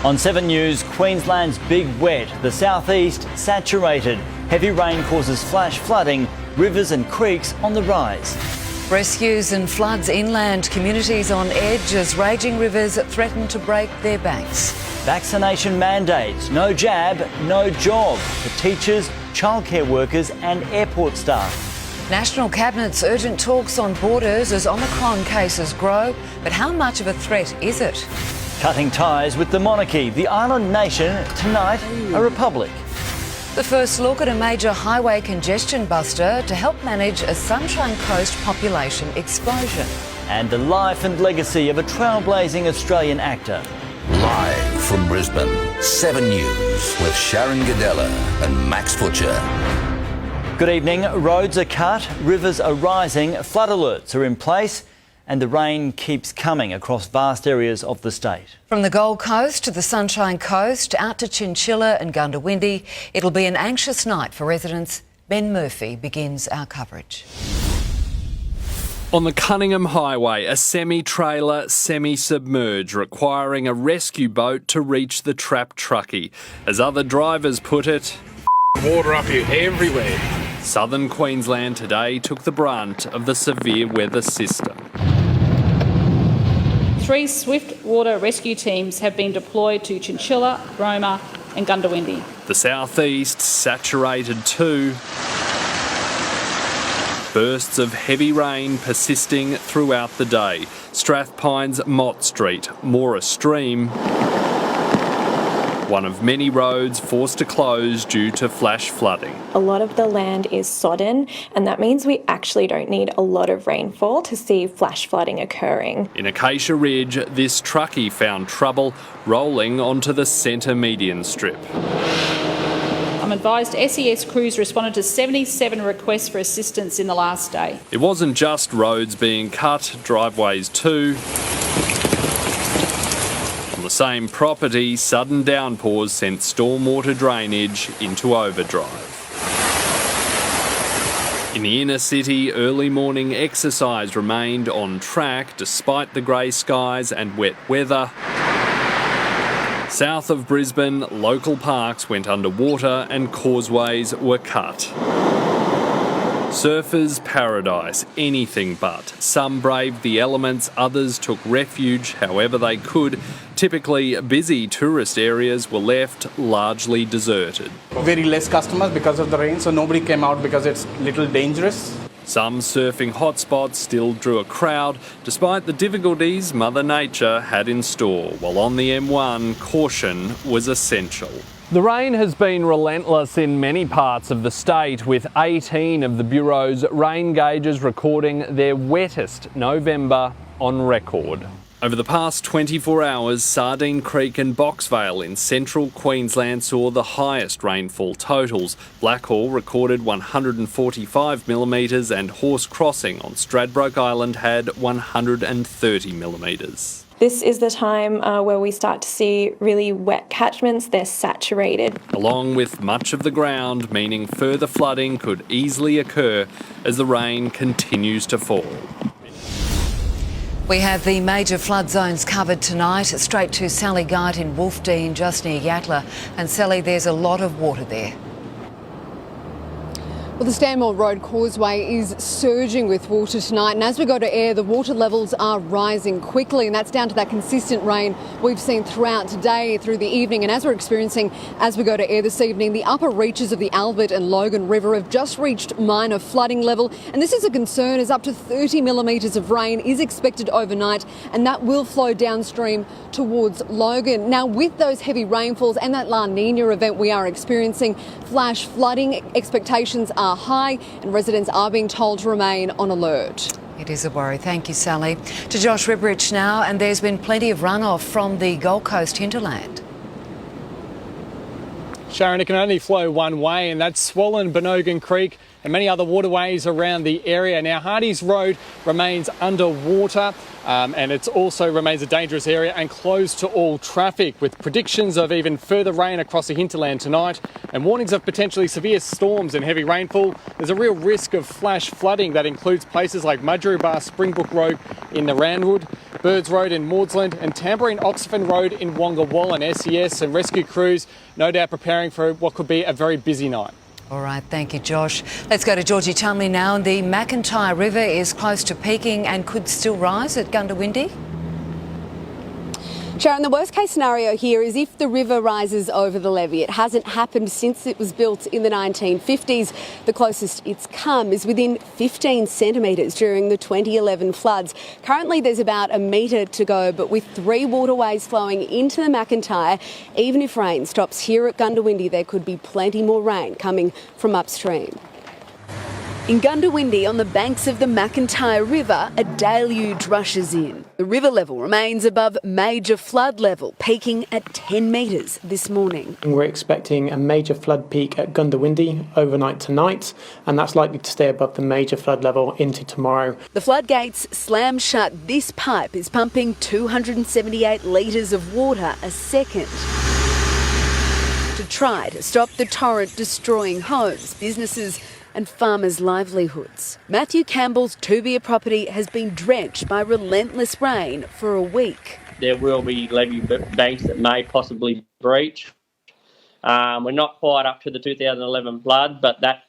On 7 News, Queensland's big wet, the southeast saturated. Heavy rain causes flash flooding, rivers and creeks on the rise. Rescues and floods inland, communities on edge as raging rivers threaten to break their banks. Vaccination mandates, no jab, no job for teachers, childcare workers and airport staff. National Cabinet's urgent talks on borders as Omicron cases grow, but how much of a threat is it? Cutting ties with the monarchy, the island nation, tonight a republic. The first look at a major highway congestion buster to help manage a Sunshine Coast population explosion. And the life and legacy of a trailblazing Australian actor. Live from Brisbane, 7 News with Sharon Gadella and Max Butcher. Good evening. Roads are cut, rivers are rising, flood alerts are in place, and the rain keeps coming across vast areas of the state. From the Gold Coast to the Sunshine Coast, out to Chinchilla and Gundawindi, it'll be an anxious night for residents. Ben Murphy begins our coverage. On the Cunningham Highway, a semi-trailer semi-submerged, requiring a rescue boat to reach the trapped truckie. As other drivers put it, water up here everywhere. Southern Queensland today took the brunt of the severe weather system. 3 swift water rescue teams have been deployed to Chinchilla, Roma and Gundawindi. The southeast saturated too. Bursts of heavy rain persisting throughout the day. Strathpine's Mott Street, Mora Stream, one of many roads forced to close due to flash flooding. A lot of the land is sodden, and that means we actually don't need a lot of rainfall to see flash flooding occurring. In Acacia Ridge, this truckie found trouble rolling onto the centre median strip. I'm advised SES crews responded to 77 requests for assistance in the last day. It wasn't just roads being cut, driveways too. On the same property, sudden downpours sent stormwater drainage into overdrive. In the inner city, early morning exercise remained on track despite the grey skies and wet weather. South of Brisbane, local parks went underwater and causeways were cut. Surfers' paradise, anything but. Some braved the elements, others took refuge however they could. Typically busy tourist areas were left largely deserted. Very less customers because of the rain, so nobody came out because it's a little dangerous. Some surfing hotspots still drew a crowd, despite the difficulties Mother Nature had in store, while on the M1, caution was essential. The rain has been relentless in many parts of the state, with 18 of the Bureau's rain gauges recording their wettest November on record. Over the past 24 hours, Sardine Creek and Boxvale in central Queensland saw the highest rainfall totals. Blackhall recorded 145 millimetres and Horse Crossing on Stradbroke Island had 130 millimetres. This is the time where we start to see really wet catchments. They're saturated. Along with much of the ground, meaning further flooding could easily occur as the rain continues to fall. We have the major flood zones covered tonight. Straight to Sally Guyte in Wolfdean, just near Yatala. And Sally, there's a lot of water there. Well, the Stanmore Road Causeway is surging with water tonight, and as we go to air, the water levels are rising quickly, and that's down to that consistent rain we've seen throughout today, through the evening, and as we're experiencing as we go to air this evening, the upper reaches of the Albert and Logan River have just reached minor flooding level, and this is a concern as up to 30 millimetres of rain is expected overnight, and that will flow downstream towards Logan. Now, with those heavy rainfalls and that La Nina event we are experiencing, flash flooding expectations are high and residents are being told to remain on alert. It is a worry. Thank you, Sally. To Josh Ribberich now, and there's been plenty of runoff from the Gold Coast hinterland. Sharon, it can only flow one way, and that's swollen Benogan Creek and many other waterways around the area. Now, Hardy's Road remains underwater and it also remains a dangerous area and closed to all traffic, with predictions of even further rain across the hinterland tonight and warnings of potentially severe storms and heavy rainfall. There's a real risk of flash flooding that includes places like Mudgery Springbrook Road in Naranwood, Birds Road in Maudsley and Tamborine Oxford Road in Wonga Wall, and SES and rescue crews no doubt preparing for what could be a very busy night. All right, thank you, Josh. Let's go to Georgie Chumley now. The McIntyre River is close to peaking and could still rise at Gundawindi. Sharon, the worst case scenario here is if the river rises over the levee. It hasn't happened since it was built in the 1950s. The closest it's come is within 15 centimetres during the 2011 floods. Currently there's about a metre to go, but with 3 waterways flowing into the McIntyre, even if rain stops here at Gundawindi, there could be plenty more rain coming from upstream. In Gundawindi, on the banks of the McIntyre River, a deluge rushes in. The river level remains above major flood level, peaking at 10 metres this morning. We're expecting a major flood peak at Gundawindi overnight tonight, and that's likely to stay above the major flood level into tomorrow. The floodgates slam shut. This pipe is pumping 278 litres of water a second to try to stop the torrent destroying homes, businesses and farmers' livelihoods. Matthew Campbell's Tue property has been drenched by relentless rain for a week. There will be levee banks that may possibly breach. We're not quite up to the 2011 flood, but that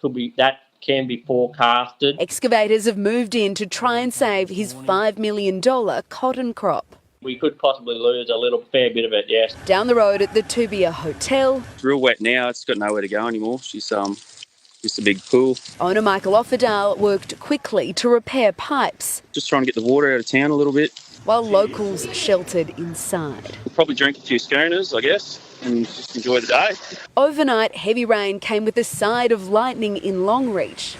can be forecasted. Excavators have moved in to try and save his $5 million cotton crop. We could possibly lose a fair bit of it, yes. Down the road at the Tue Hotel. It's real wet now. It's got nowhere to go anymore. She's just a big pool. Owner Michael Offerdale worked quickly to repair pipes. Just trying to get the water out of town a little bit. While locals sheltered inside. We'll probably drink a few schooners, I guess, and just enjoy the day. Overnight, heavy rain came with a side of lightning in Longreach.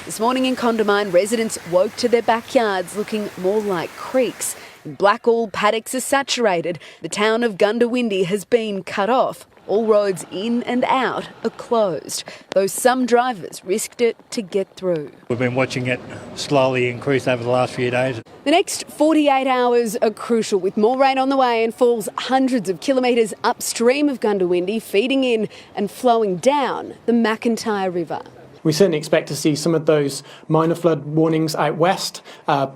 This morning in Condamine, residents woke to their backyards looking more like creeks. In Blackall, paddocks are saturated. The town of Gundawindi has been cut off. All roads in and out are closed, though some drivers risked it to get through. We've been watching it slowly increase over the last few days. The next 48 hours are crucial, with more rain on the way and falls hundreds of kilometres upstream of Gundawindi, feeding in and flowing down the McIntyre River. We certainly expect to see some of those minor flood warnings out west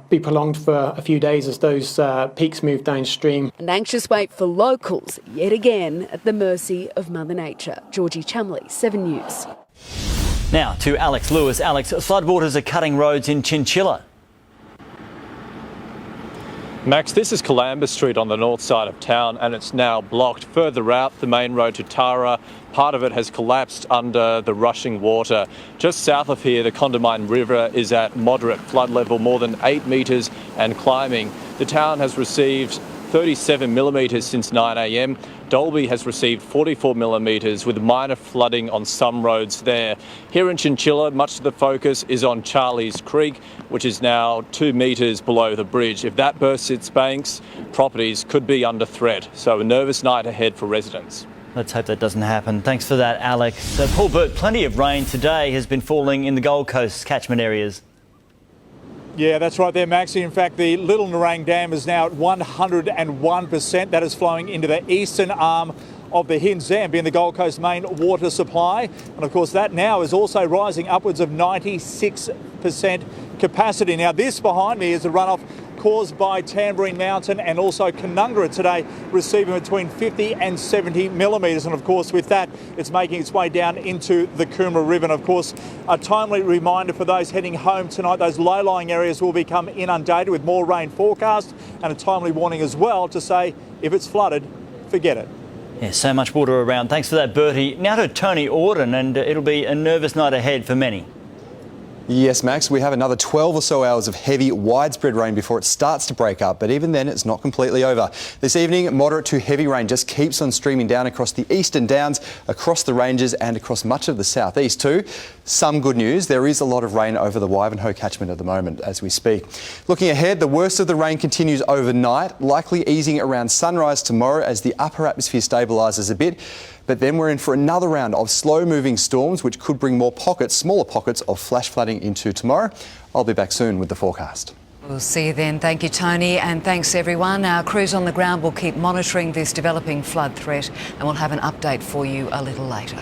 be prolonged for a few days as those peaks move downstream. An anxious wait for locals, yet again at the mercy of Mother Nature. Georgie Chumley, 7 News. Now to Alex Lewis. Alex, floodwaters are cutting roads in Chinchilla. Max, this is Columbus Street on the north side of town and it's now blocked. Further out, the main road to Tara, part of it has collapsed under the rushing water. Just south of here, the Condamine River is at moderate flood level, more than 8 metres and climbing. The town has received 37 millimetres since 9 a.m. Dalby has received 44 millimetres with minor flooding on some roads there. Here in Chinchilla, much of the focus is on Charlie's Creek, which is now 2 metres below the bridge. If that bursts its banks, properties could be under threat. So a nervous night ahead for residents. Let's hope that doesn't happen. Thanks for that, Alex. So, Paul Burt, plenty of rain today has been falling in the Gold Coast catchment areas. Yeah, that's right there, Maxie. In fact, the Little Nerang Dam is now at 101%. That is flowing into the eastern arm of the Hinds Dam, being the Gold Coast main water supply. And of course, that now is also rising upwards of 96% capacity. Now, this behind me is the runoff caused by Tamborine Mountain and also Canungra today, receiving between 50 and 70 millimetres. And of course, with that, it's making its way down into the Coomera River. And of course, a timely reminder for those heading home tonight, those low-lying areas will become inundated with more rain forecast, and a timely warning as well to say, if it's flooded, forget it. Yeah, so much water around. Thanks for that, Bertie. Now to Tony Auden, and it'll be a nervous night ahead for many. Yes, Max, we have another 12 or so hours of heavy, widespread rain before it starts to break up, but even then it's not completely over. This evening, moderate to heavy rain just keeps on streaming down across the eastern downs, across the ranges and across much of the southeast too. Some good news, there is a lot of rain over the Wivenhoe catchment at the moment as we speak. Looking ahead, the worst of the rain continues overnight, likely easing around sunrise tomorrow as the upper atmosphere stabilises a bit. But then we're in for another round of slow-moving storms, which could bring more smaller pockets of flash flooding into tomorrow. I'll be back soon with the forecast. We'll see you then. Thank you, Tony, and thanks everyone. Our crews on the ground will keep monitoring this developing flood threat, and we'll have an update for you a little later.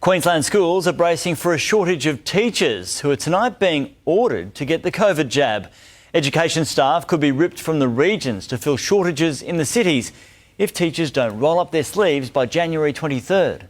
Queensland schools are bracing for a shortage of teachers who are tonight being ordered to get the COVID jab. Education staff could be ripped from the regions to fill shortages in the cities if teachers don't roll up their sleeves by January 23rd.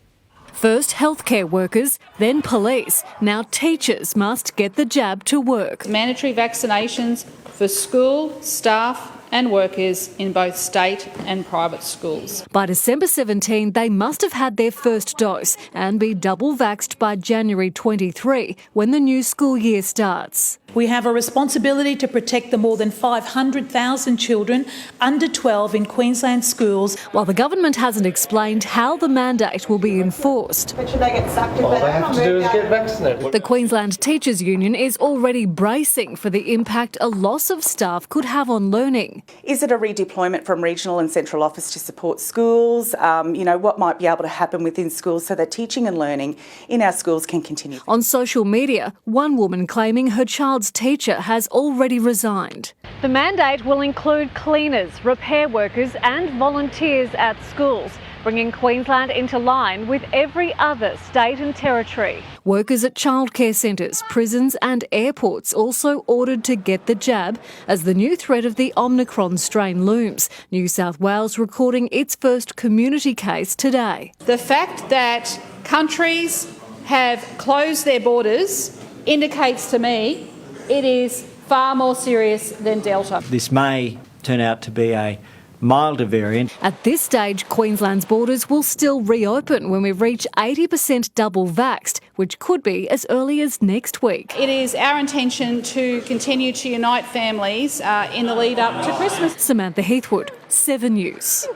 First healthcare workers, then police. Now teachers must get the jab to work. Mandatory vaccinations for school, staff and workers in both state and private schools. By December 17, they must have had their first dose and be double vaxxed by January 23, when the new school year starts. We have a responsibility to protect the more than 500,000 children under 12 in Queensland schools. While the government hasn't explained how the mandate will be enforced. But should they get sucked all they have to do is get vaccinated. The Queensland Teachers Union is already bracing for the impact a loss of staff could have on learning. Is it a redeployment from regional and central office to support schools? What might be able to happen within schools so that teaching and learning in our schools can continue? On social media, one woman claiming her child's teacher has already resigned. The mandate will include cleaners, repair workers and volunteers at schools, bringing Queensland into line with every other state and territory. Workers at childcare centres, prisons and airports also ordered to get the jab as the new threat of the Omicron strain looms. New South Wales recording its first community case today. The fact that countries have closed their borders indicates to me it is far more serious than Delta. This may turn out to be a milder variant. At this stage, Queensland's borders will still reopen when we reach 80% double vaxxed, which could be as early as next week. It is our intention to continue to unite families in the lead up to Christmas. Samantha Heathwood, 7 News.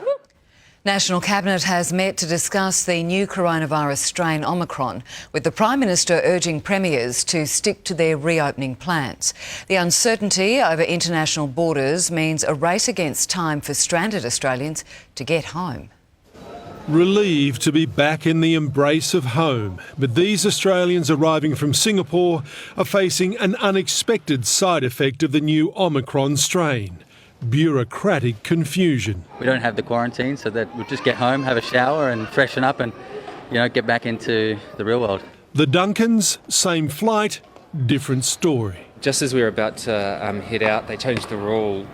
National Cabinet has met to discuss the new coronavirus strain Omicron, with the Prime Minister urging premiers to stick to their reopening plans. The uncertainty over international borders means a race against time for stranded Australians to get home. Relieved to be back in the embrace of home, but these Australians arriving from Singapore are facing an unexpected side effect of the new Omicron strain. Bureaucratic confusion. We don't have the quarantine, so that we'll just get home, have a shower and freshen up and, get back into the real world. The Duncans, same flight, different story. Just as we were about to head out, they changed the rule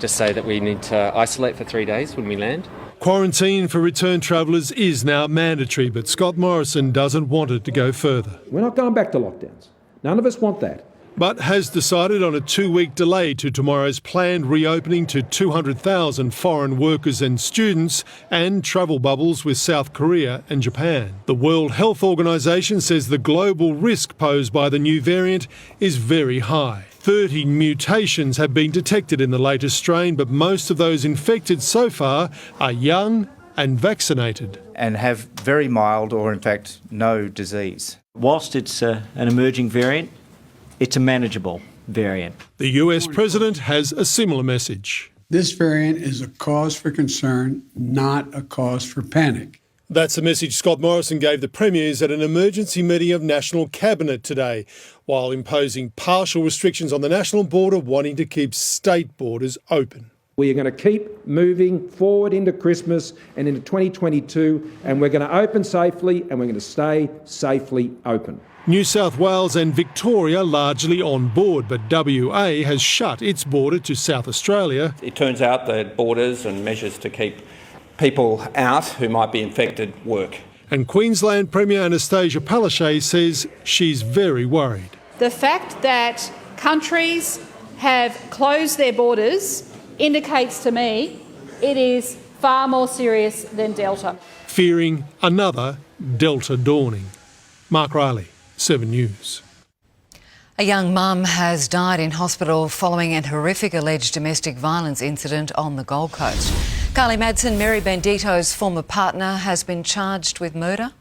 to say that we need to isolate for 3 days when we land. Quarantine for return travellers is now mandatory, but Scott Morrison doesn't want it to go further. We're not going back to lockdowns. None of us want that. But has decided on a 2-week delay to tomorrow's planned reopening to 200,000 foreign workers and students and travel bubbles with South Korea and Japan. The World Health Organization says the global risk posed by the new variant is very high. 30 mutations have been detected in the latest strain, but most of those infected so far are young and vaccinated. And have very mild or in fact no disease. Whilst it's an emerging variant, it's a manageable variant. The US President has a similar message. This variant is a cause for concern, not a cause for panic. That's the message Scott Morrison gave the premiers at an emergency meeting of National Cabinet today, while imposing partial restrictions on the national border, wanting to keep state borders open. We are going to keep moving forward into Christmas and into 2022, and we're going to open safely and we're going to stay safely open. New South Wales and Victoria largely on board, but WA has shut its border to South Australia. It turns out that borders and measures to keep people out who might be infected work. And Queensland Premier Anastasia Palaszczuk says she's very worried. The fact that countries have closed their borders indicates to me it is far more serious than Delta. Fearing another Delta dawning. Mark Riley, 7 News. A young mum has died in hospital following an horrific alleged domestic violence incident on the Gold Coast. Carly Madsen, Mary Bendito's former partner, has been charged with murder.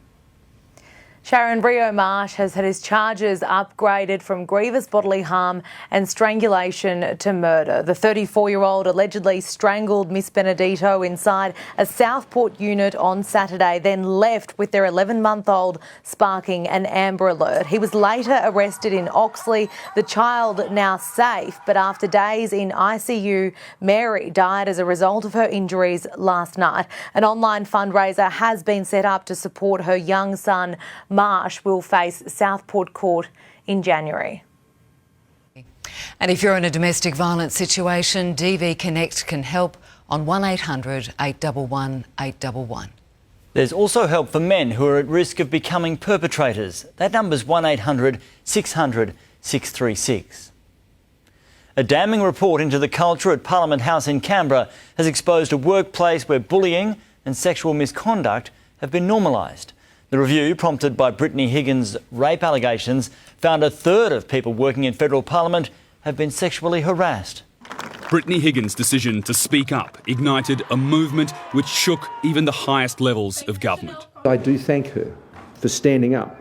Sharon, Rio Marsh has had his charges upgraded from grievous bodily harm and strangulation to murder. The 34-year-old allegedly strangled Miss Benedito inside a Southport unit on Saturday, then left with their 11-month-old, sparking an Amber Alert. He was later arrested in Oxley. The child now safe, but after days in ICU, Mary died as a result of her injuries last night. An online fundraiser has been set up to support her young son. Marsh will face Southport Court in January. And if you're in a domestic violence situation, DV Connect can help on 1800 811 811. There's also help for men who are at risk of becoming perpetrators. That number's 1800 600 636. A damning report into the culture at Parliament House in Canberra has exposed a workplace where bullying and sexual misconduct have been normalised. The review, prompted by Brittany Higgins' rape allegations, found a third of people working in federal parliament have been sexually harassed. Brittany Higgins' decision to speak up ignited a movement which shook even the highest levels of government. I do thank her for standing up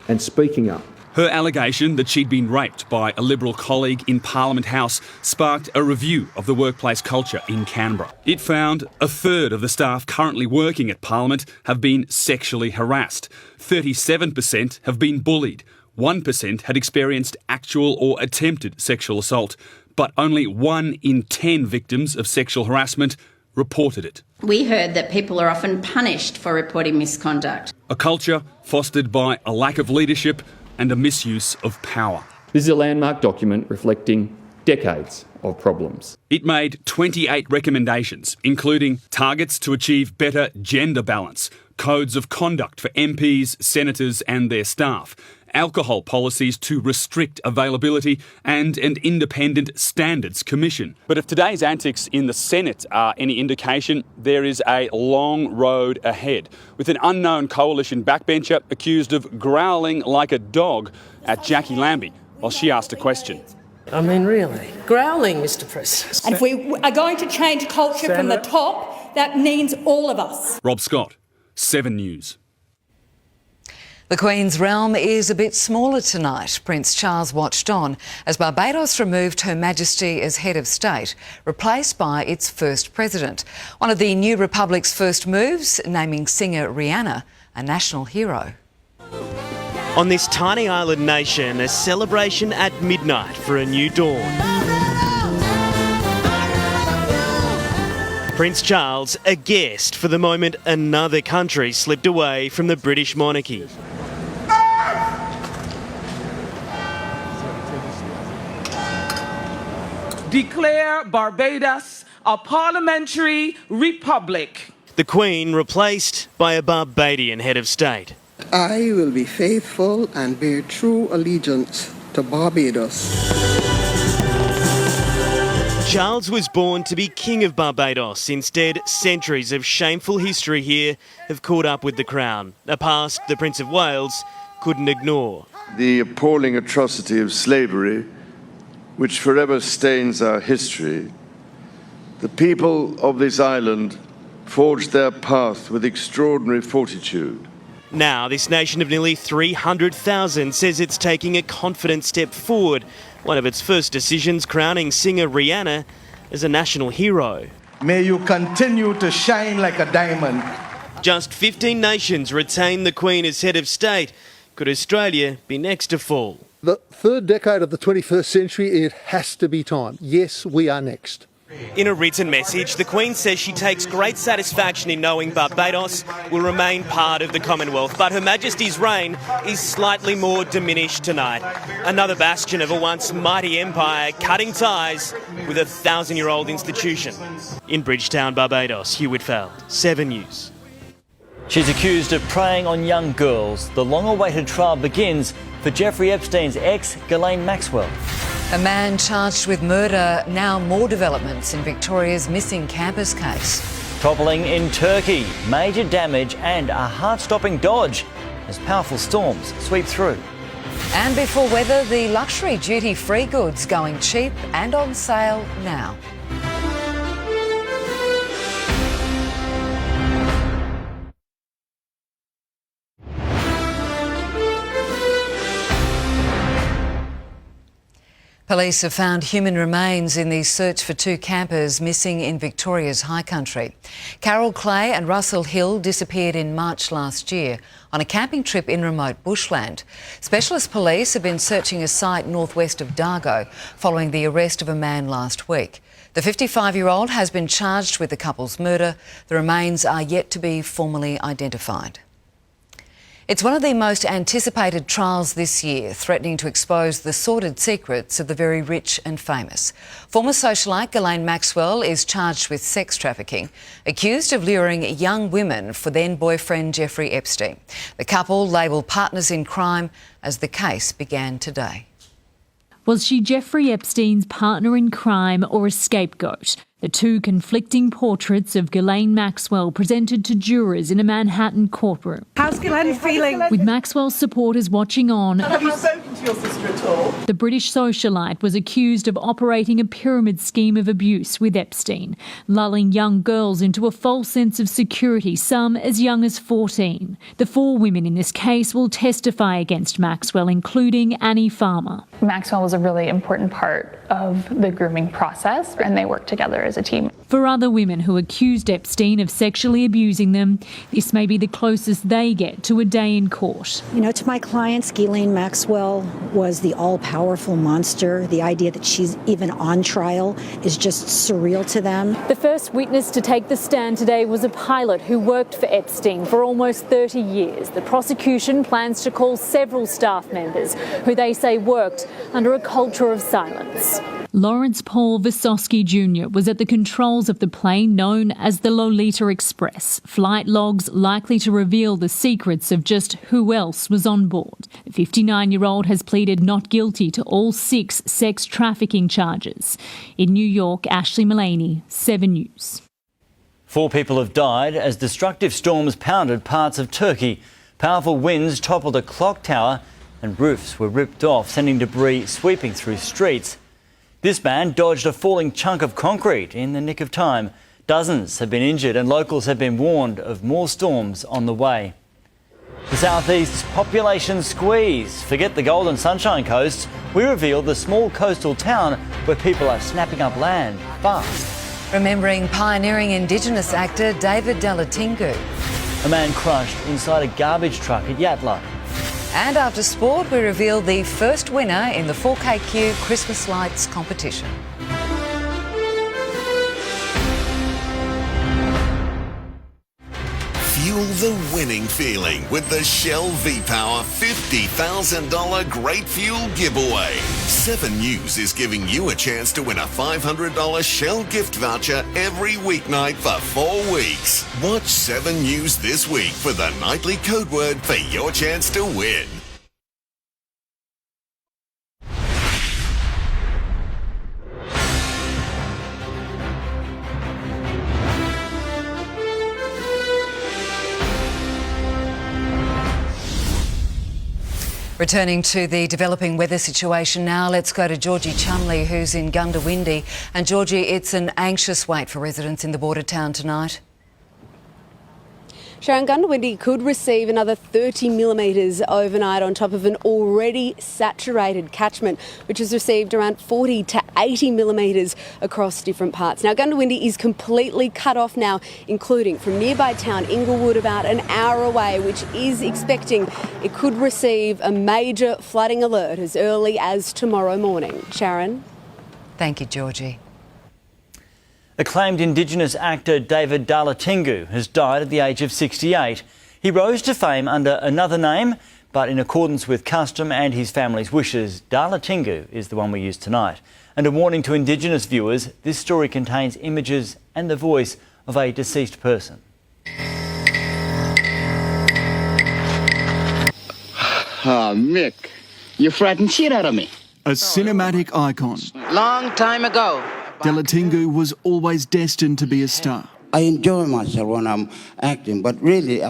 and speaking up. Her allegation that she'd been raped by a Liberal colleague in Parliament House sparked a review of the workplace culture in Canberra. It found a third of the staff currently working at Parliament have been sexually harassed. 37% have been bullied. 1% had experienced actual or attempted sexual assault. But only 1 in 10 victims of sexual harassment reported it. We heard that people are often punished for reporting misconduct. A culture fostered by a lack of leadership and a misuse of power. This is a landmark document reflecting decades of problems. It made 28 recommendations, including targets to achieve better gender balance, codes of conduct for MPs, senators and their staff, alcohol policies to restrict availability and an independent standards commission. But if today's antics in the Senate are any indication, there is a long road ahead, with an unknown coalition backbencher accused of growling like a dog at Jackie Lambie while she asked a question. I mean, really? Growling, Mr. President. And if we are going to change culture from the top, that means all of us. Rob Scott, 7 News. The Queen's realm is a bit smaller tonight. Prince Charles watched on as Barbados removed Her Majesty as head of state, replaced by its first president. One of the new republic's first moves, naming singer Rihanna a national hero. On this tiny island nation, a celebration at midnight for a new dawn. Prince Charles, a guest for the moment another country slipped away from the British monarchy. Declare Barbados a parliamentary republic. The Queen replaced by a Barbadian head of state. I will be faithful and bear true allegiance to Barbados. Charles was born to be King of Barbados. Instead, centuries of shameful history here have caught up with the crown, a past the Prince of Wales couldn't ignore. The appalling atrocity of slavery, which forever stains our history, the people of this island forged their path with extraordinary fortitude. Now, this nation of nearly 300,000 says it's taking a confident step forward. One of its first decisions crowning singer Rihanna as a national hero. May you continue to shine like a diamond. Just 15 nations retain the Queen as head of state. Could Australia be next to fall? The third decade of the 21st century, it has to be time. Yes, we are next. In a written message, the Queen says she takes great satisfaction in knowing Barbados will remain part of the Commonwealth, but Her Majesty's reign is slightly more diminished tonight. Another bastion of a once mighty empire cutting ties with a 1,000-year-old institution. In Bridgetown, Barbados, Hugh Whitfeld, 7 News. She's accused of preying on young girls. The long-awaited trial begins for Jeffrey Epstein's ex, Ghislaine Maxwell. A man charged with murder. Now more developments in Victoria's missing campus case. Toppling in Turkey, major damage and a heart-stopping dodge as powerful storms sweep through. And before weather, the luxury duty-free goods going cheap and on sale now. Police have found human remains in the search for two campers missing in Victoria's high country. Carol Clay and Russell Hill disappeared in March last year on a camping trip in remote bushland. Specialist police have been searching a site northwest of Dargo following the arrest of a man last week. The 55-year-old has been charged with the couple's murder. The remains are yet to be formally identified. It's one of the most anticipated trials this year, threatening to expose the sordid secrets of the very rich and famous. Former socialite Ghislaine Maxwell is charged with sex trafficking, accused of luring young women for then-boyfriend Jeffrey Epstein. The couple labelled partners in crime as the case began today. Was she Jeffrey Epstein's partner in crime or a scapegoat? The two conflicting portraits of Ghislaine Maxwell presented to jurors in a Manhattan courtroom. How's Ghislaine feeling? With Maxwell's supporters watching on, Have you spoken to your sister at all? the British socialite was accused of operating a pyramid scheme of abuse with Epstein, lulling young girls into a false sense of security, some as young as 14. The four women in this case will testify against Maxwell, including Annie Farmer. Maxwell was a really important part of the grooming process, and they worked together as a team. For other women who accused Epstein of sexually abusing them, this may be the closest they get to a day in court. You know, to my clients, Ghislaine Maxwell was the all-powerful monster. The idea that she's even on trial is just surreal to them. The first witness to take the stand today was a pilot who worked for Epstein for almost 30 years. The prosecution plans to call several staff members who they say worked under a culture of silence. Lawrence Paul Visosky Jr. was at the controls of the plane known as the Lolita Express. Flight logs likely to reveal the secrets of just who else was on board. The 59-year-old has pleaded not guilty to all 6 sex trafficking charges. In New York, Ashley Mullaney, 7 News. 4 people have died as destructive storms pounded parts of Turkey. Powerful winds toppled a clock tower and roofs were ripped off, sending debris sweeping through streets. This man dodged a falling chunk of concrete in the nick of time. Dozens have been injured and locals have been warned of more storms on the way. The southeast's population squeeze. Forget the Golden Sunshine Coast. We reveal the small coastal town where people are snapping up land fast. Remembering pioneering Indigenous actor David Dalatingu. A man crushed inside a garbage truck at Yatala. And after sport, we reveal the first winner in the 4KQ Christmas Lights competition. Fuel the winning feeling with the Shell V-Power $50,000 Great Fuel Giveaway. 7 News is giving you a chance to win a $500 Shell gift voucher every weeknight for 4 weeks. Watch 7 News this week for the nightly code word for your chance to win. Returning to the developing weather situation now, let's go to Georgie Chumley, who's in Gundawindi. And Georgie, it's an anxious wait for residents in the border town tonight. Sharon, Gundawindi could receive another 30 millimetres overnight on top of an already saturated catchment, which has received around 40 to 80 millimetres across different parts. Now, Gundawindi is completely cut off now, including from nearby town Inglewood, about an hour away, which is expecting it could receive a major flooding alert as early as tomorrow morning. Sharon? Thank you, Georgie. Acclaimed Indigenous actor David Dalatingu has died at the age of 68. He rose to fame under another name, but in accordance with custom and his family's wishes, Dalatingu is the one we use tonight. And a warning to Indigenous viewers, this story contains images and the voice of a deceased person. Mick, you frightened shit out of me. A cinematic icon. Long time ago. Dalatingu was always destined to be a star. I enjoy myself when I'm acting, but really,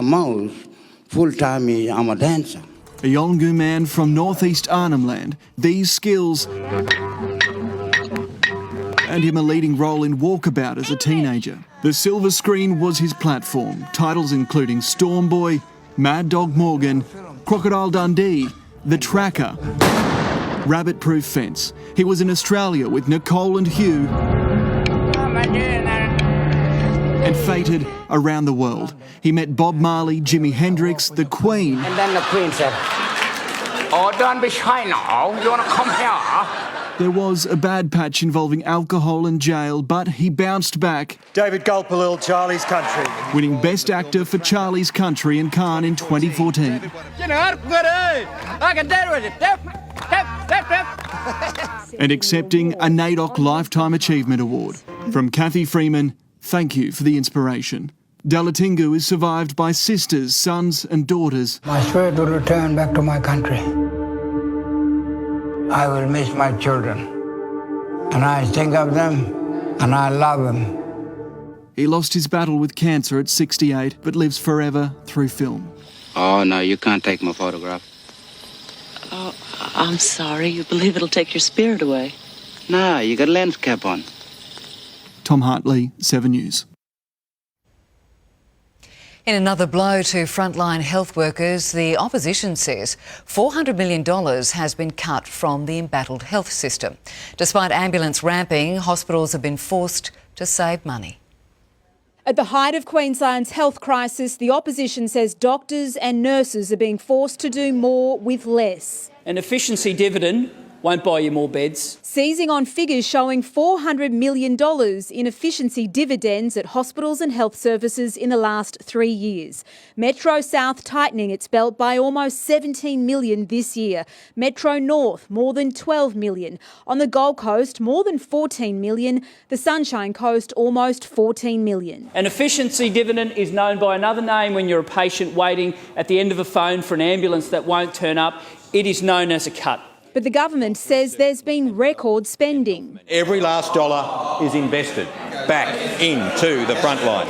full-time, I'm a dancer. A Yolngu man from northeast Arnhem Land, these skills and him a leading role in Walkabout as a teenager. The silver screen was his platform, titles including Storm Boy, Mad Dog Morgan, Crocodile Dundee, The Tracker rabbit-proof fence. He was in Australia with Nicole and Hugh and feted around the world. He met Bob Marley, Jimi Hendrix, the Queen. And then the Queen said, "Oh, don't be shy now. You want to come here?" There was a bad patch involving alcohol and jail, but he bounced back. David Gulpilil, Charlie's Country. Winning Best Actor for Charlie's Country in Cannes in 2014. And accepting a NAIDOC Lifetime Achievement Award. From Kathy Freeman, thank you for the inspiration. Dalatingu is survived by sisters, sons and daughters. My spirit will return back to my country. I will miss my children. And I think of them and I love them. He lost his battle with cancer at 68, but lives forever through film. Oh, no, you can't take my photograph. Oh, I'm sorry. You believe it'll take your spirit away? Nah, you got a lens cap on. Tom Hartley, 7 News. In another blow to frontline health workers, the opposition says $400 million has been cut from the embattled health system. Despite ambulance ramping, hospitals have been forced to save money. At the height of Queensland's health crisis, the opposition says doctors and nurses are being forced to do more with less. An efficiency dividend won't buy you more beds. Seizing on figures showing $400 million in efficiency dividends at hospitals and health services in the last 3 years. Metro South tightening its belt by almost $17 million this year. Metro North more than $12 million. On the Gold Coast more than $14 million. The Sunshine Coast almost $14 million. An efficiency dividend is known by another name when you're a patient waiting at the end of a phone for an ambulance that won't turn up. It is known as a cut. But the government says there's been record spending. Every last dollar is invested back into the front line.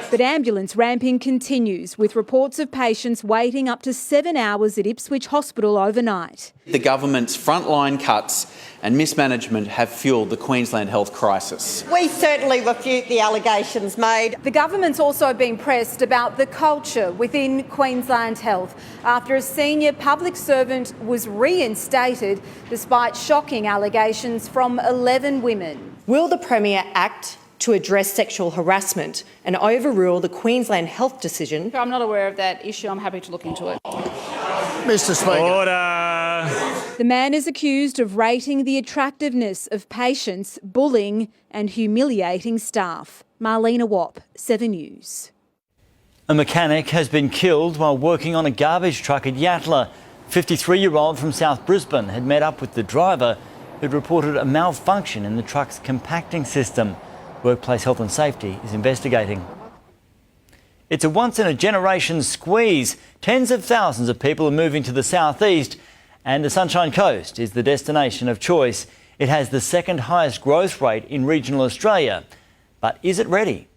But ambulance ramping continues, with reports of patients waiting up to 7 hours at Ipswich Hospital overnight. The government's frontline cuts and mismanagement have fuelled the Queensland health crisis. We certainly refute the allegations made. The government's also been pressed about the culture within Queensland Health after a senior public servant was reinstated despite shocking allegations from 11 women. Will the Premier act to address sexual harassment and overrule the Queensland health decision? I'm not aware of that issue. I'm happy to look into it. Mr. Speaker. Order. The man is accused of rating the attractiveness of patients, bullying and humiliating staff. Marlena Wapp, 7 News. A mechanic has been killed while working on a garbage truck at Yatala. 53-year-old from South Brisbane had met up with the driver who'd reported a malfunction in the truck's compacting system. Workplace Health and Safety is investigating. It's a once-in-a-generation squeeze. Tens of thousands of people are moving to the southeast, and the Sunshine Coast is the destination of choice. It has the second highest growth rate in regional Australia. But is it ready?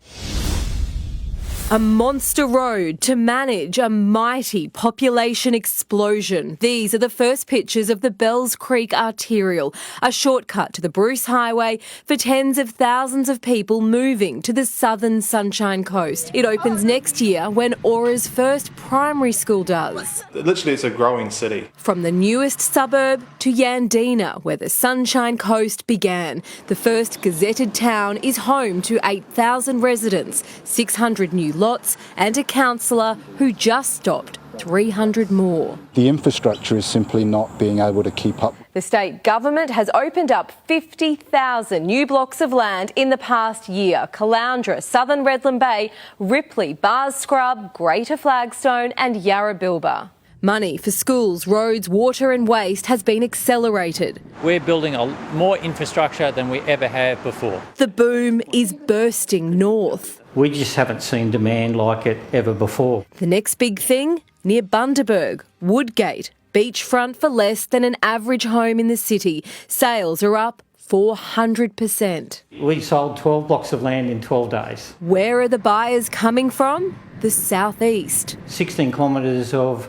A monster road to manage a mighty population explosion. These are the first pictures of the Bells Creek Arterial, a shortcut to the Bruce Highway for tens of thousands of people moving to the southern Sunshine Coast. It opens next year when Aura's first primary school does. Literally, it's a growing city. From the newest suburb to Yandina, where the Sunshine Coast began. The first gazetted town is home to 8,000 residents, 600 new lots and a councillor who just stopped 300 more. The infrastructure is simply not being able to keep up. The state government has opened up 50,000 new blocks of land in the past year. Caloundra, Southern Redland Bay, Ripley, Bars Scrub, Greater Flagstone and Yarrabilba. Money for schools, roads, water and waste has been accelerated. We're building more infrastructure than we ever have before. The boom is bursting north. We just haven't seen demand like it ever before. The next big thing, near Bundaberg, Woodgate, beachfront for less than an average home in the city. Sales are up 400%. We sold 12 blocks of land in 12 days. Where are the buyers coming from? The southeast. 16 kilometres of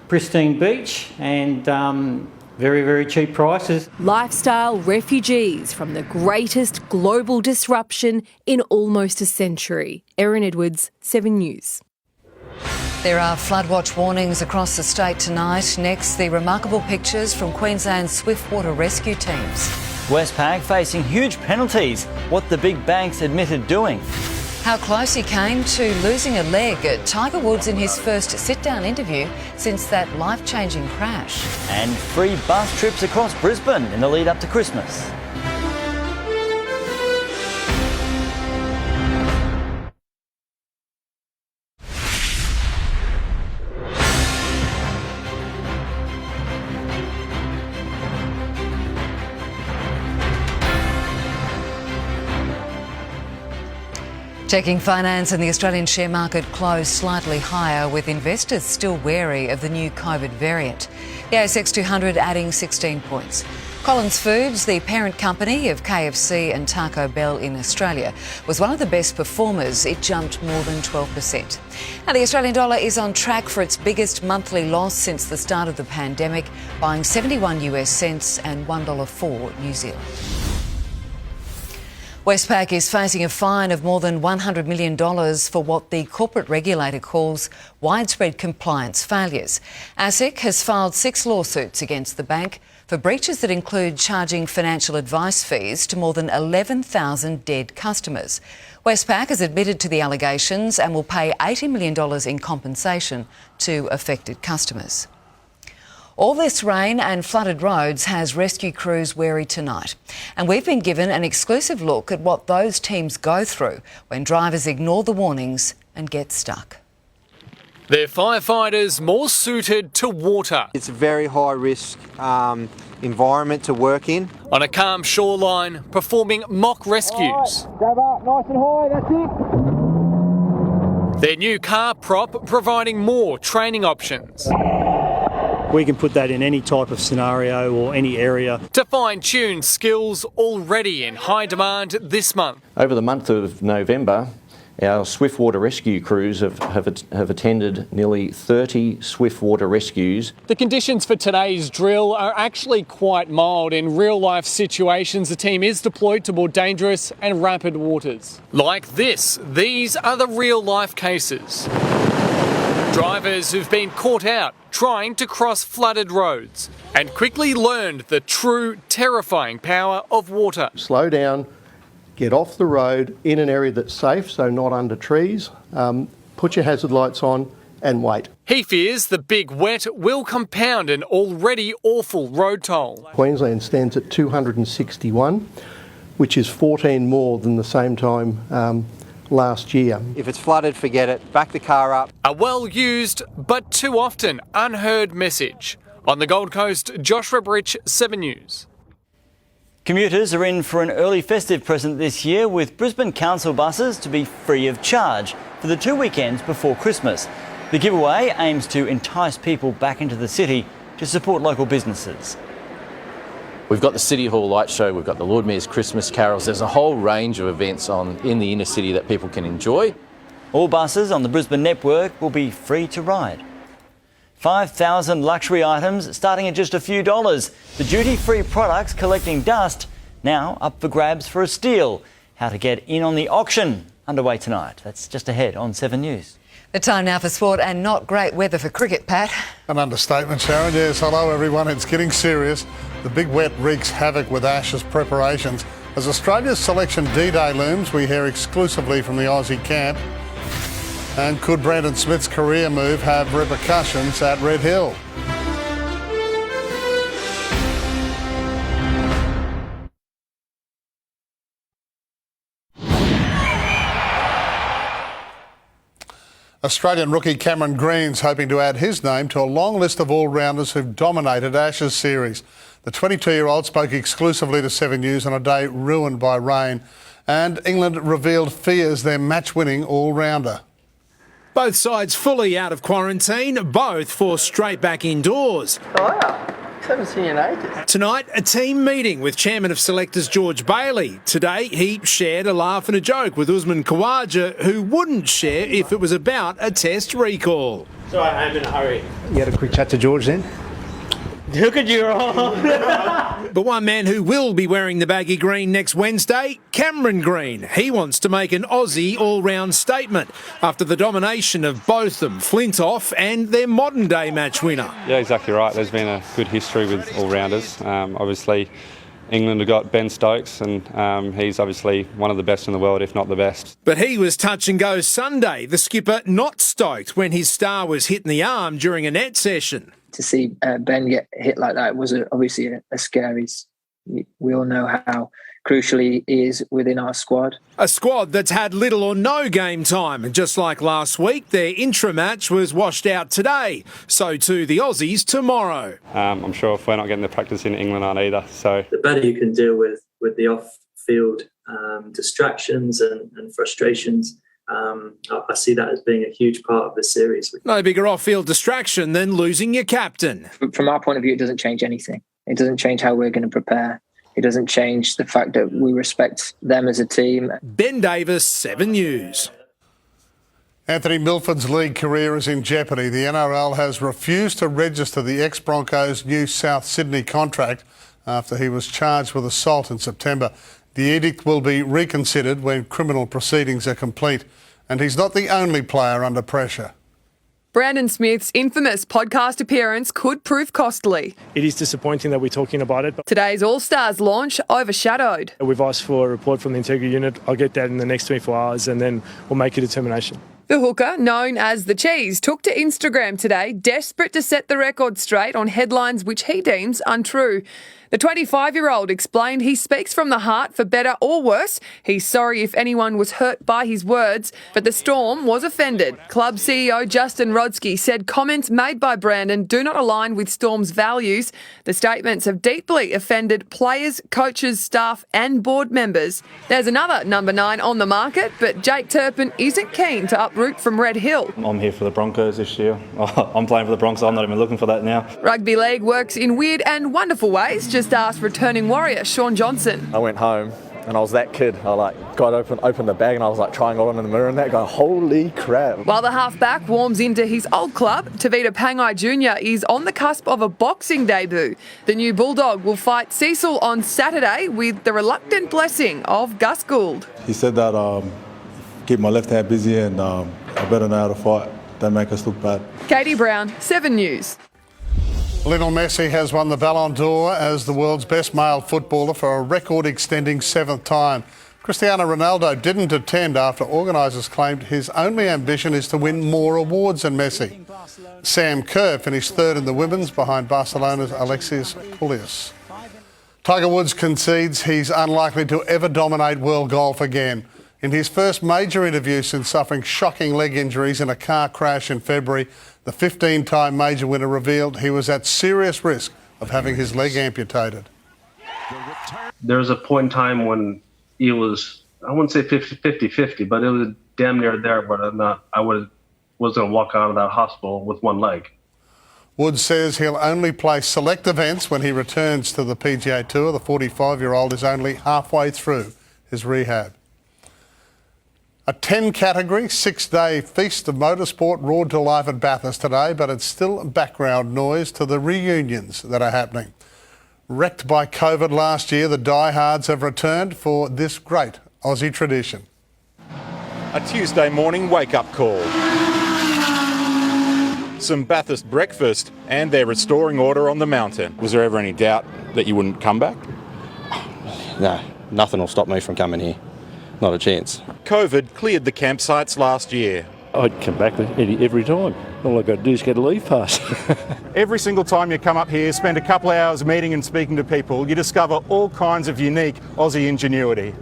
pristine beach and very, very cheap prices. Lifestyle refugees from the greatest global disruption in almost a century. Erin Edwards, 7 News. There are flood watch warnings across the state tonight. Next, the remarkable pictures from Queensland's swiftwater rescue teams. Westpac facing huge penalties. What the big banks admitted doing. How close he came to losing a leg. Tiger Woods in his first sit-down interview since that life-changing crash. And free bus trips across Brisbane in the lead up to Christmas. Checking finance, and the Australian share market closed slightly higher, with investors still wary of the new COVID variant. The ASX 200 adding 16 points. Collins Foods, the parent company of KFC and Taco Bell in Australia, was one of the best performers. It jumped more than 12%. Now, the Australian dollar is on track for its biggest monthly loss since the start of the pandemic, buying 71 US cents and $1.04 New Zealand. Westpac is facing a fine of more than $100 million for what the corporate regulator calls widespread compliance failures. ASIC has filed 6 lawsuits against the bank for breaches that include charging financial advice fees to more than 11,000 dead customers. Westpac has admitted to the allegations and will pay $80 million in compensation to affected customers. All this rain and flooded roads has rescue crews wary tonight. And we've been given an exclusive look at what those teams go through when drivers ignore the warnings and get stuck. They're firefighters more suited to water. It's a very high risk environment to work in. On a calm shoreline, performing mock rescues. Grab up, nice and high, that's it. Their new car prop providing more training options. We can put that in any type of scenario or any area. To fine-tune skills already in high demand this month. Over the month of November, our swiftwater rescue crews have attended nearly 30 swiftwater rescues. The conditions for today's drill are actually quite mild. In real-life situations, the team is deployed to more dangerous and rapid waters. Like this, these are the real-life cases. Drivers who've been caught out trying to cross flooded roads and quickly learned the true terrifying power of water. Slow down, get off the road in an area that's safe, so not under trees, put your hazard lights on and wait. He fears the big wet will compound an already awful road toll. Queensland stands at 261, which is 14 more than the same time last year. If it's flooded, forget it. Back the car up. A well-used but too often unheard message. On the Gold Coast, Josh Rebrich, 7 News. Commuters are in for an early festive present this year, with Brisbane Council buses to be free of charge for the 2 weekends before Christmas. The giveaway aims to entice people back into the city to support local businesses. We've got the City Hall Light Show, we've got the Lord Mayor's Christmas carols. There's a whole range of events in the inner city that people can enjoy. All buses on the Brisbane network will be free to ride. 5,000 luxury items starting at just a few dollars. The duty-free products collecting dust now up for grabs for a steal. How to get in on the auction underway tonight. That's just ahead on 7 News. The time now for sport, and not great weather for cricket, Pat. An understatement, Sharon. Yes, hello everyone. It's getting serious. The big wet wreaks havoc with Ashes preparations. As Australia's selection D-Day looms, we hear exclusively from the Aussie camp. And could Brandon Smith's career move have repercussions at Red Hill? Australian rookie Cameron Green's hoping to add his name to a long list of all-rounders who've dominated Ashes series. The 22-year-old spoke exclusively to 7 News on a day ruined by rain, and England revealed fears their match-winning all-rounder. Both sides fully out of quarantine, both forced straight back indoors. Wow, haven't seen you in ages. Tonight, a team meeting with Chairman of Selectors George Bailey. Today, he shared a laugh and a joke with Usman Khawaja, who wouldn't share if it was about a test recall. So I'm in a hurry. You had a quick chat to George then? Look at you all. But one man who will be wearing the baggy green next Wednesday, Cameron Green. He wants to make an Aussie all-round statement after the domination of both them, Flintoff and their modern-day match winner. Yeah, exactly right. There's been a good history with all-rounders. Obviously, England have got Ben Stokes, and he's obviously one of the best in the world, if not the best. But he was touch and go Sunday, the skipper not stoked when his star was hit in the arm during a net session. To see Ben get hit like that was obviously a scary. We all know how crucial he is within our squad. A squad that's had little or no game time. And just like last week, their intra-match was washed out today. So too the Aussies tomorrow. I'm sure if we're not getting the practice in, England aren't either. So the better you can deal with the off-field distractions and frustrations, I see that as being a huge part of the series. No bigger off-field distraction than losing your captain. From our point of view, it doesn't change anything. It doesn't change how we're going to prepare. It doesn't change the fact that we respect them as a team. Ben Davis, 7 News. Anthony Milford's league career is in jeopardy. The NRL has refused to register the ex-Broncos' new South Sydney contract after he was charged with assault in September. The edict will be reconsidered when criminal proceedings are complete, and he's not the only player under pressure. Brandon Smith's infamous podcast appearance could prove costly. It is disappointing that we're talking about it. But Today's All-Stars launch overshadowed. we've asked for a report from the Integrity Unit. I'll get that in the next 24 hours and then we'll make a determination. The hooker, known as The Cheese, took to Instagram today, desperate to set the record straight on headlines which he deems untrue. The 25-year-old explained he speaks from the heart for better or worse. He's sorry if anyone was hurt by his words, but the Storm was offended. Club CEO Justin Rodsky said comments made by Brandon do not align with Storm's values. The statements have deeply offended players, coaches, staff and board members. There's another number 9 on the market, but Jake Turpin isn't keen to uproot from Red Hill. I'm here for the Broncos this year. I'm playing for the Broncos. I'm not even looking for that now. Rugby league works in weird and wonderful ways. Just asked returning warrior Sean Johnson. I went home and I was that kid. I opened the bag and I was trying it on in the mirror and that going, holy crap. While the halfback warms into his old club, Tavita Pangai Jr. is on the cusp of a boxing debut. The new Bulldog will fight Cecil on Saturday with the reluctant blessing of Gus Gould. He said that keep my left hand busy and I better know how to fight. Don't make us look bad. Katie Brown, 7 News. Lionel Messi has won the Ballon d'Or as the world's best male footballer for a record-extending 7th time. Cristiano Ronaldo didn't attend after organisers claimed his only ambition is to win more awards than Messi. Sam Kerr finished 3rd in the women's behind Barcelona's Alexis Pulias. Tiger Woods concedes he's unlikely to ever dominate world golf again. In his first major interview since suffering shocking leg injuries in a car crash in February, the 15-time major winner revealed he was at serious risk of having his leg amputated. There was a point in time when he was, I wouldn't say 50-50, but it was damn near there, but I was going to walk out of that hospital with one leg. Woods says he'll only play select events when he returns to the PGA Tour. The 45-year-old is only halfway through his rehab. A 10-category, 6-day feast of motorsport roared to life at Bathurst today, but it's still background noise to the reunions that are happening. Wrecked by COVID last year, the diehards have returned for this great Aussie tradition. A Tuesday morning wake-up call. Some Bathurst breakfast and their restoring order on the mountain. Was there ever any doubt that you wouldn't come back? No, nothing will stop me from coming here. Not a chance. COVID cleared the campsites last year. I'd come back every time. All I've got to do is get a leave pass. Every single time you come up here, spend a couple of hours meeting and speaking to people, you discover all kinds of unique Aussie ingenuity.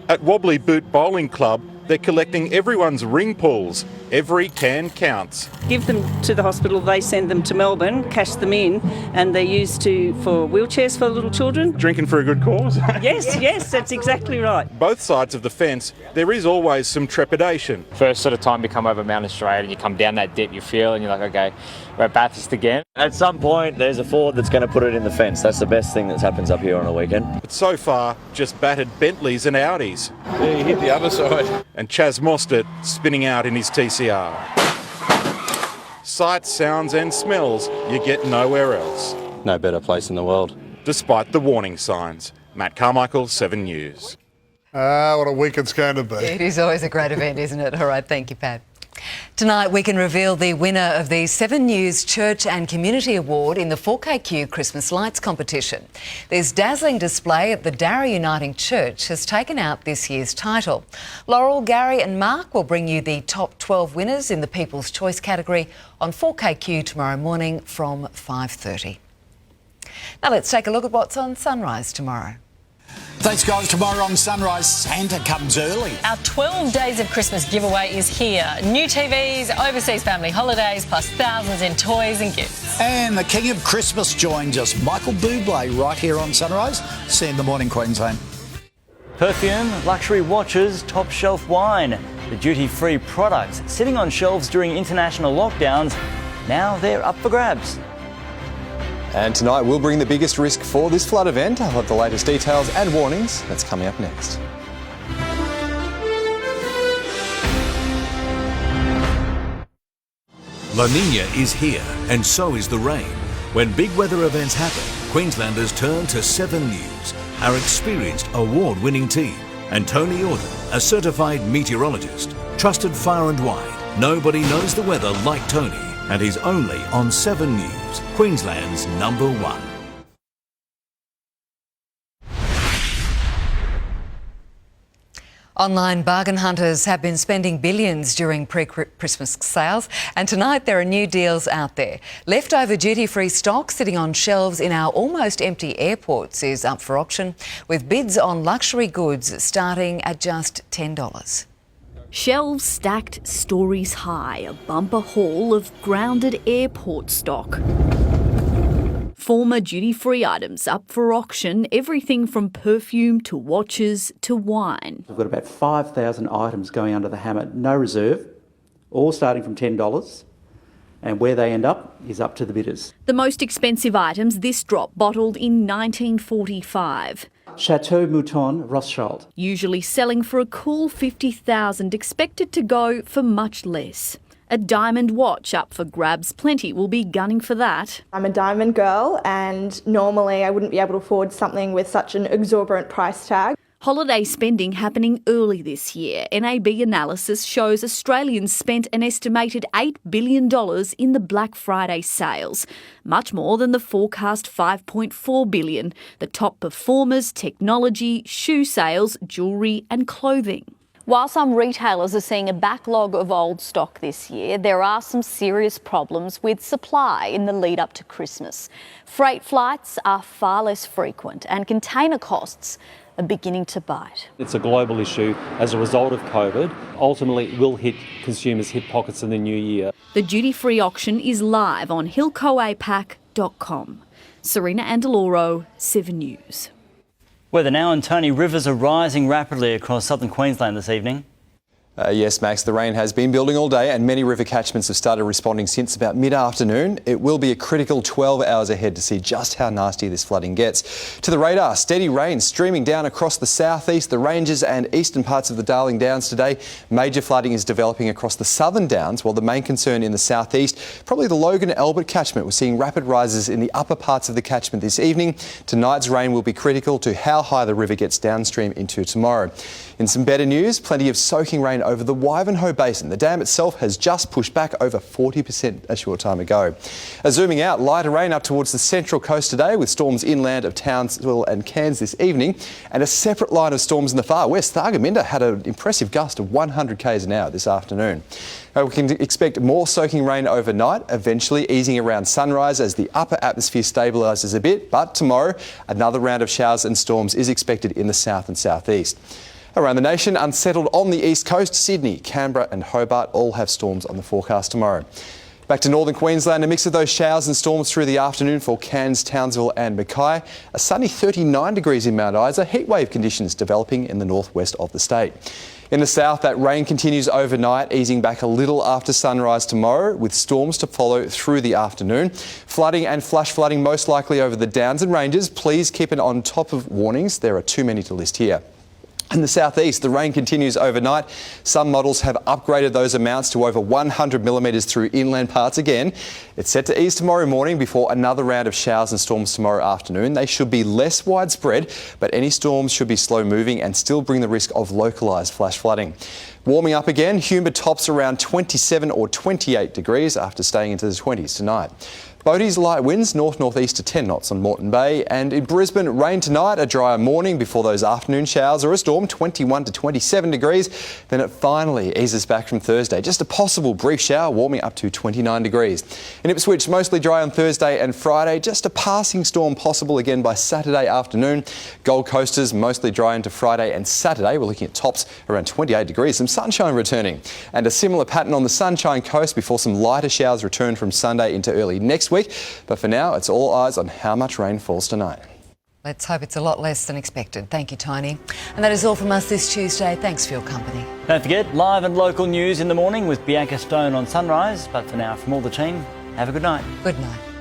At Wobbly Boot Bowling Club, they're collecting everyone's ring pulls. Every can counts. Give them to the hospital, they send them to Melbourne, cash them in, and they're used for wheelchairs for little children. Drinking for a good cause? Yes, that's exactly right. Both sides of the fence, there is always some trepidation. First sort of time you come over Mountain Straight and you come down that dip, you feel, and you're like, okay, we're at Bathurst again. At some point, there's a Ford that's going to put it in the fence. That's the best thing that happens up here on a weekend. But so far, just battered Bentleys and Audis. Yeah, you hit the other side. And Chaz Mostert spinning out in his TCR. Sights, sounds and smells you get nowhere else. no better place in the world. Despite the warning signs. Matt Carmichael, 7 News. What a week it's going to be. It is always a great event, isn't it? All right, thank you, Pat. Tonight we can reveal the winner of the 7 News Church and Community Award in the 4KQ Christmas Lights competition. This dazzling display at the Darra Uniting Church has taken out this year's title. Laurel, Gary and Mark will bring you the top 12 winners in the People's Choice category on 4KQ tomorrow morning from 5:30. Now let's take a look at what's on Sunrise tomorrow. Thanks, guys. Tomorrow on Sunrise, Santa comes early. Our 12 Days of Christmas giveaway is here. New TVs, overseas family holidays, plus thousands in toys and gifts. And the King of Christmas joins us, Michael Bublé, right here on Sunrise. See you in the morning, Queensland. Perfume, luxury watches, top shelf wine. The duty-free products sitting on shelves during international lockdowns, now they're up for grabs. And tonight we'll bring the biggest risk for this flood event. I'll have the latest details and warnings. That's coming up next. La Nina is here, and so is the rain. When big weather events happen, Queenslanders turn to 7 News, our experienced award-winning team, and Tony Orden, a certified meteorologist, trusted far and wide. Nobody knows the weather like Tony, and he's only on 7 News, Queensland's #1. Online bargain hunters have been spending billions during pre-Christmas sales, and tonight there are new deals out there. Leftover duty-free stock sitting on shelves in our almost empty airports is up for auction, with bids on luxury goods starting at just $10. Shelves stacked, stories high, a bumper haul of grounded airport stock. Former duty-free items up for auction, everything from perfume to watches to wine. We've got about 5,000 items going under the hammer, no reserve, all starting from $10, and where they end up is up to the bidders. The most expensive items this drop bottled in 1945. Chateau Mouton Rothschild. Usually selling for a cool $50,000, expected to go for much less. A diamond watch up for grabs, plenty will be gunning for that. I'm a diamond girl and normally I wouldn't be able to afford something with such an exorbitant price tag. Holiday spending happening early this year. NAB analysis shows Australians spent an estimated $8 billion in the Black Friday sales, much more than the forecast $5.4 billion. The top performers, technology, shoe sales, jewellery and clothing. While some retailers are seeing a backlog of old stock this year, there are some serious problems with supply in the lead up to Christmas. Freight flights are far less frequent and container costs are beginning to bite. It's a global issue as a result of COVID. Ultimately, it will hit consumers' hip pockets in the new year. The duty-free auction is live on hillcoapac.com. Serena Andaloro, 7 News. Weather now, and Tony, rivers are rising rapidly across southern Queensland this evening. Yes, Max, the rain has been building all day and many river catchments have started responding since about mid-afternoon. It will be a critical 12 hours ahead to see just how nasty this flooding gets. To the radar, steady rain streaming down across the southeast, the ranges and eastern parts of the Darling Downs today. Major flooding is developing across the southern downs, while the main concern in the southeast, probably the Logan-Albert catchment. We're seeing rapid rises in the upper parts of the catchment this evening. Tonight's rain will be critical to how high the river gets downstream into tomorrow. In some better news, plenty of soaking rain over the Wivenhoe Basin. The dam itself has just pushed back over 40% a short time ago. Zooming out, lighter rain up towards the central coast today, with storms inland of Townsville and Cairns this evening, and a separate line of storms in the far west. Thargomindah had an impressive gust of 100 k's an hour this afternoon. We can expect more soaking rain overnight, eventually easing around sunrise as the upper atmosphere stabilises a bit, but tomorrow another round of showers and storms is expected in the south and southeast. Around the nation, unsettled on the east coast, Sydney, Canberra and Hobart all have storms on the forecast tomorrow. Back to northern Queensland, a mix of those showers and storms through the afternoon for Cairns, Townsville and Mackay. A sunny 39 degrees in Mount Isa, heatwave conditions developing in the northwest of the state. In the south, that rain continues overnight, easing back a little after sunrise tomorrow, with storms to follow through the afternoon. Flooding and flash flooding most likely over the downs and ranges. Please keep it on top of warnings. There are too many to list here. In the southeast, the rain continues overnight. Some models have upgraded those amounts to over 100 millimetres through inland parts again. It's set to ease tomorrow morning before another round of showers and storms tomorrow afternoon. They should be less widespread, but any storms should be slow moving and still bring the risk of localised flash flooding. Warming up again, humid tops around 27 or 28 degrees after staying into the 20s tonight. Boaties light winds, north-northeast to 10 knots on Moreton Bay. And in Brisbane, rain tonight, a drier morning before those afternoon showers or a storm, 21 to 27 degrees. Then it finally eases back from Thursday. Just a possible brief shower, warming up to 29 degrees. In Ipswich, mostly dry on Thursday and Friday. Just a passing storm possible again by Saturday afternoon. Gold Coasters, mostly dry into Friday and Saturday. We're looking at tops around 28 degrees. Some sunshine returning. And a similar pattern on the Sunshine Coast before some lighter showers return from Sunday into early next week. But for now, it's all eyes on how much rain falls tonight. Let's hope it's a lot less than expected. Thank you, Tony. And that is all from us this Tuesday. Thanks for your company. Don't forget, live and local news in the morning with Bianca Stone on Sunrise. But for now, from all the team, have a good night. Good night.